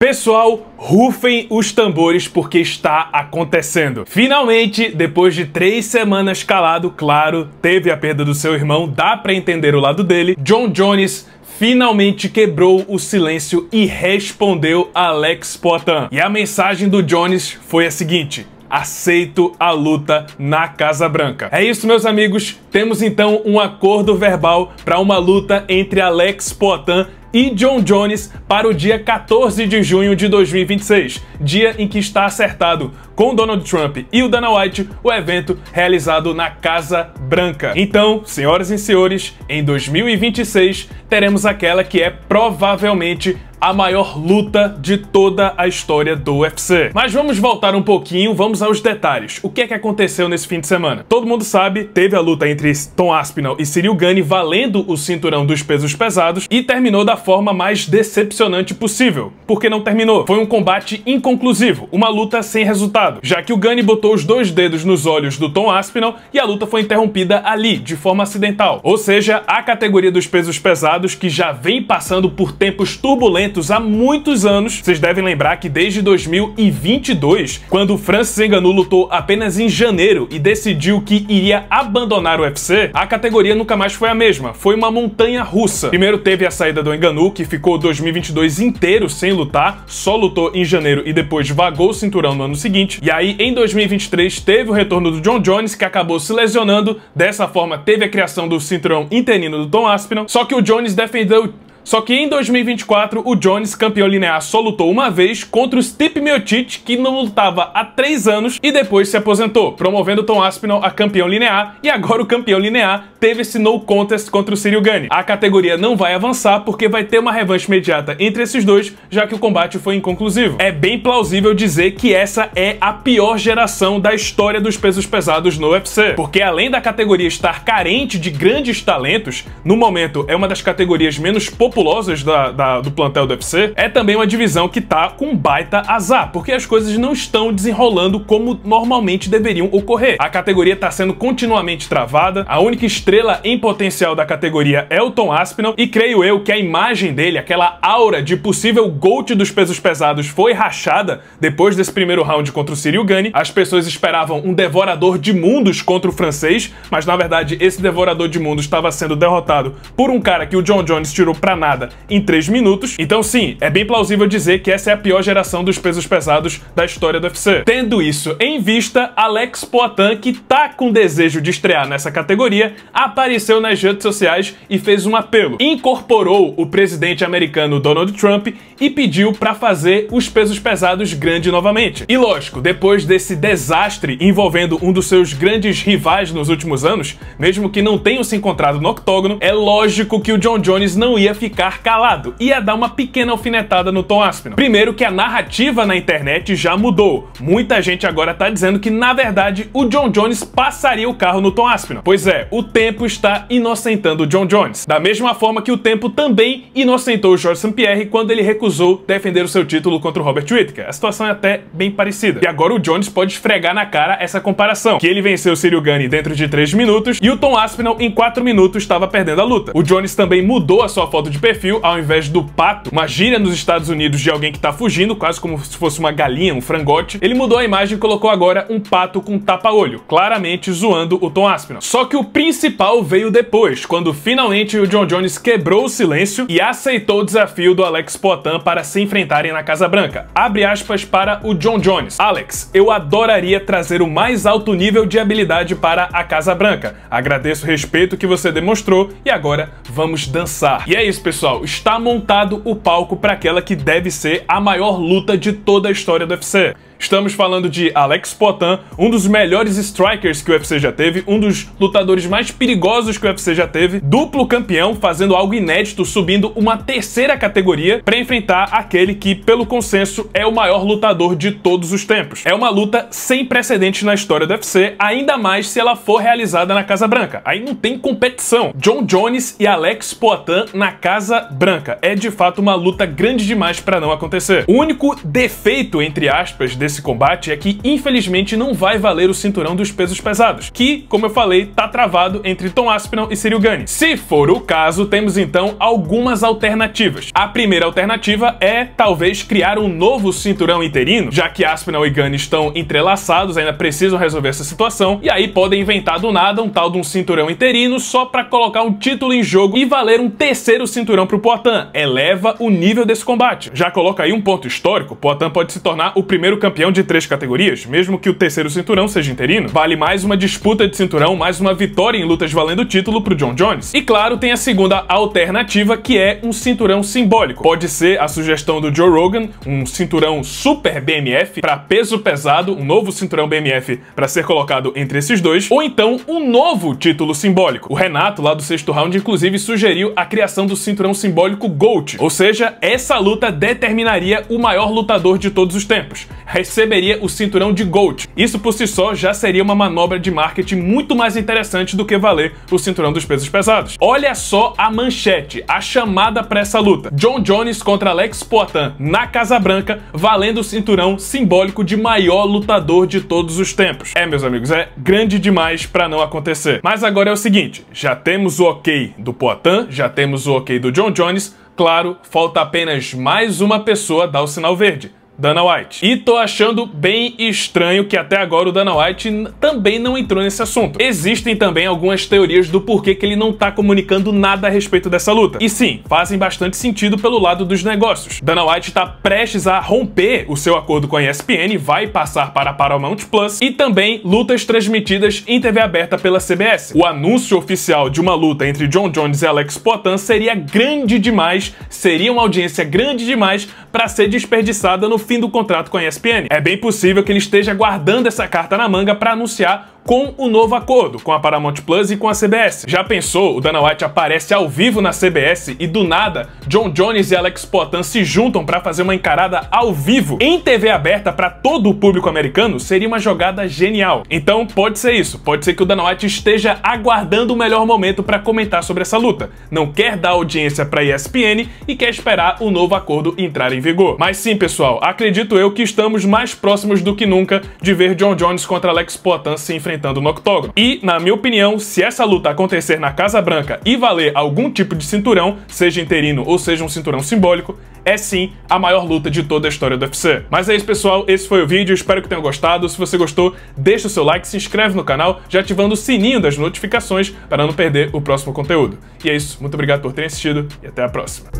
Pessoal, rufem os tambores porque está acontecendo. Finalmente, depois de 3 semanas calado, claro, teve a perda do seu irmão, dá pra entender o lado dele, Jon Jones finalmente quebrou o silêncio e respondeu a Alex Poatan. E a mensagem do Jones foi a seguinte: aceito a luta na Casa Branca. É isso, meus amigos, temos então um acordo verbal para uma luta entre Alex Poatan e Jon Jones para o dia 14 de junho de 2026, dia em que está acertado com Donald Trump e o Dana White o evento realizado na Casa Branca. Então, senhoras e senhores, em 2026 teremos aquela que é provavelmente a maior luta de toda a história do UFC. Mas vamos voltar um pouquinho, vamos aos detalhes. O que é que aconteceu nesse fim de semana? Todo mundo sabe, teve a luta entre Tom Aspinall e Ciryl Gane valendo o cinturão dos pesos pesados e terminou da forma mais decepcionante possível. Por que não terminou? Foi um combate inconclusivo, uma luta sem resultado, já que o Gane botou os 2 dedos nos olhos do Tom Aspinall e a luta foi interrompida ali, de forma acidental. Ou seja, a categoria dos pesos pesados, que já vem passando por tempos turbulentos há muitos anos. Vocês devem lembrar que desde 2022, quando o Francis Ngannou lutou apenas em janeiro e decidiu que iria abandonar o UFC, a categoria nunca mais foi a mesma. Foi uma montanha russa. Primeiro teve a saída do Ngannou, que ficou 2022 inteiro sem lutar, só lutou em janeiro e depois vagou o cinturão no ano seguinte. E aí, em 2023, teve o retorno do Jon Jones, que acabou se lesionando. Dessa forma, teve a criação do cinturão interino do Tom Aspinall. Só que o Jones defendeu... Só que em 2024, o Jones, campeão linear, só lutou uma vez contra o Stipe Miocic, que não lutava há 3 anos e depois se aposentou, promovendo o Tom Aspinall a campeão linear, e agora o campeão linear teve esse no contest contra o Ciryl Gane. A categoria não vai avançar porque vai ter uma revanche imediata entre esses dois, já que o combate foi inconclusivo. É bem plausível dizer que essa é a pior geração da história dos pesos pesados no UFC, porque além da categoria estar carente de grandes talentos, no momento é uma das categorias menos populares do plantel do UFC, é também uma divisão que tá com baita azar, porque as coisas não estão desenrolando como normalmente deveriam ocorrer. A categoria tá sendo continuamente travada, a única estrela em potencial da categoria é o Tom Aspinall, e creio eu que a imagem dele, aquela aura de possível GOAT dos pesos pesados, foi rachada depois desse primeiro round contra o Ciryl Gane. As pessoas esperavam um devorador de mundos contra o francês, mas na verdade esse devorador de mundos estava sendo derrotado por um cara que o Jon Jones tirou pra nada em 3 minutos. Então sim, é bem plausível dizer que essa é a pior geração dos pesos pesados da história do UFC. Tendo isso em vista, Alex Poatan, que tá com desejo de estrear nessa categoria, apareceu nas redes sociais e fez um apelo. Incorporou o presidente americano Donald Trump e pediu para fazer os pesos pesados grande novamente. E lógico, depois desse desastre envolvendo um dos seus grandes rivais nos últimos anos, mesmo que não tenham se encontrado no octógono, é lógico que o Jon Jones não ia ficar calado, ia dar uma pequena alfinetada no Tom Aspinall. Primeiro que a narrativa na internet já mudou. Muita gente agora tá dizendo que, na verdade, o Jon Jones passaria o carro no Tom Aspinall. Pois é, o tempo está inocentando o Jon Jones. Da mesma forma que o tempo também inocentou o Georges St-Pierre quando ele recusou defender o seu título contra o Robert Whittaker. A situação é até bem parecida. E agora o Jones pode esfregar na cara essa comparação, que ele venceu o Ciryl Gane dentro de 3 minutos e o Tom Aspinall em 4 minutos estava perdendo a luta. O Jones também mudou a sua foto de perfil, ao invés do pato, uma gíria nos Estados Unidos de alguém que tá fugindo, quase como se fosse uma galinha, um frangote. Ele mudou a imagem e colocou agora um pato com tapa-olho, claramente zoando o Tom Aspinall. Só que o principal veio depois, quando finalmente o Jon Jones quebrou o silêncio e aceitou o desafio do Alex Poatan para se enfrentarem na Casa Branca. Abre aspas para o Jon Jones: Alex, eu adoraria trazer o mais alto nível de habilidade para a Casa Branca. Agradeço o respeito que você demonstrou e agora vamos dançar. E é isso, pessoal. Está montado o palco para aquela que deve ser a maior luta de toda a história do UFC. Estamos falando de Alex Poatan, um dos melhores strikers que o UFC já teve, um dos lutadores mais perigosos que o UFC já teve, duplo campeão, fazendo algo inédito, subindo uma 3ª categoria para enfrentar aquele que, pelo consenso, é o maior lutador de todos os tempos. É uma luta sem precedentes na história do UFC, ainda mais se ela for realizada na Casa Branca. Aí não tem competição. Jon Jones e Alex Poatan na Casa Branca. É de fato uma luta grande demais para não acontecer. O único defeito, entre aspas, desse combate é que, infelizmente, não vai valer o cinturão dos pesos pesados, que, como eu falei, tá travado entre Tom Aspinall e Ciryl Gane. Se for o caso, temos então algumas alternativas. A primeira alternativa é, talvez, criar um novo cinturão interino, já que Aspinall e Gane estão entrelaçados, ainda precisam resolver essa situação, e aí podem inventar do nada um tal de um cinturão interino só pra colocar um título em jogo e valer um terceiro cinturão pro Poatan. Eleva o nível desse combate. Já coloca aí um ponto histórico, Poatan pode se tornar o primeiro campeão de 3 categorias, mesmo que o terceiro cinturão seja interino. Vale mais uma disputa de cinturão, mais uma vitória em lutas valendo o título pro Jon Jones. E claro, tem a segunda alternativa, que é um cinturão simbólico. Pode ser a sugestão do Joe Rogan, um cinturão super BMF para peso pesado, um novo cinturão BMF para ser colocado entre esses dois, ou então um novo título simbólico. O Renato, lá do Sexto Round, inclusive sugeriu a criação do cinturão simbólico GOAT, ou seja, essa luta determinaria o maior lutador de todos os tempos. Receberia o cinturão de GOAT. Isso por si só já seria uma manobra de marketing muito mais interessante do que valer o cinturão dos pesos pesados. Olha só a manchete, a chamada para essa luta: Jon Jones contra Alex Poatan na Casa Branca, valendo o cinturão simbólico de maior lutador de todos os tempos. Meus amigos, é grande demais para não acontecer. Mas agora é o seguinte, já temos o ok do Poatan, já temos o ok do Jon Jones, claro, falta apenas mais uma pessoa dar o sinal verde: Dana White. E tô achando bem estranho que até agora o Dana White também não entrou nesse assunto. Existem também algumas teorias do porquê que ele não tá comunicando nada a respeito dessa luta. E sim, fazem bastante sentido pelo lado dos negócios. Dana White tá prestes a romper o seu acordo com a ESPN, vai passar para a Paramount Plus, e também lutas transmitidas em TV aberta pela CBS. O anúncio oficial de uma luta entre Jon Jones e Alex Poatan seria grande demais, seria uma audiência grande demais para ser desperdiçada no fim do contrato com a ESPN. É bem possível que ele esteja guardando essa carta na manga para anunciar com o novo acordo com a Paramount Plus e com a CBS. Já pensou, o Dana White aparece ao vivo na CBS e do nada Jon Jones e Alex Poatan se juntam para fazer uma encarada ao vivo em TV aberta para todo o público americano? Seria uma jogada genial. Então pode ser isso, pode ser que o Dana White esteja aguardando o melhor momento para comentar sobre essa luta. Não quer dar audiência para a ESPN e quer esperar o novo acordo entrar em vigor. Mas sim, pessoal, acredito eu que estamos mais próximos do que nunca de ver Jon Jones contra Alex Poatan se enfrentando no octógono. E, na minha opinião, se essa luta acontecer na Casa Branca e valer algum tipo de cinturão, seja interino ou seja um cinturão simbólico, é sim a maior luta de toda a história do UFC. Mas é isso, pessoal, esse foi o vídeo, espero que tenham gostado. Se você gostou, deixa o seu like, se inscreve no canal, já ativando o sininho das notificações para não perder o próximo conteúdo. E é isso, muito obrigado por terem assistido e até a próxima.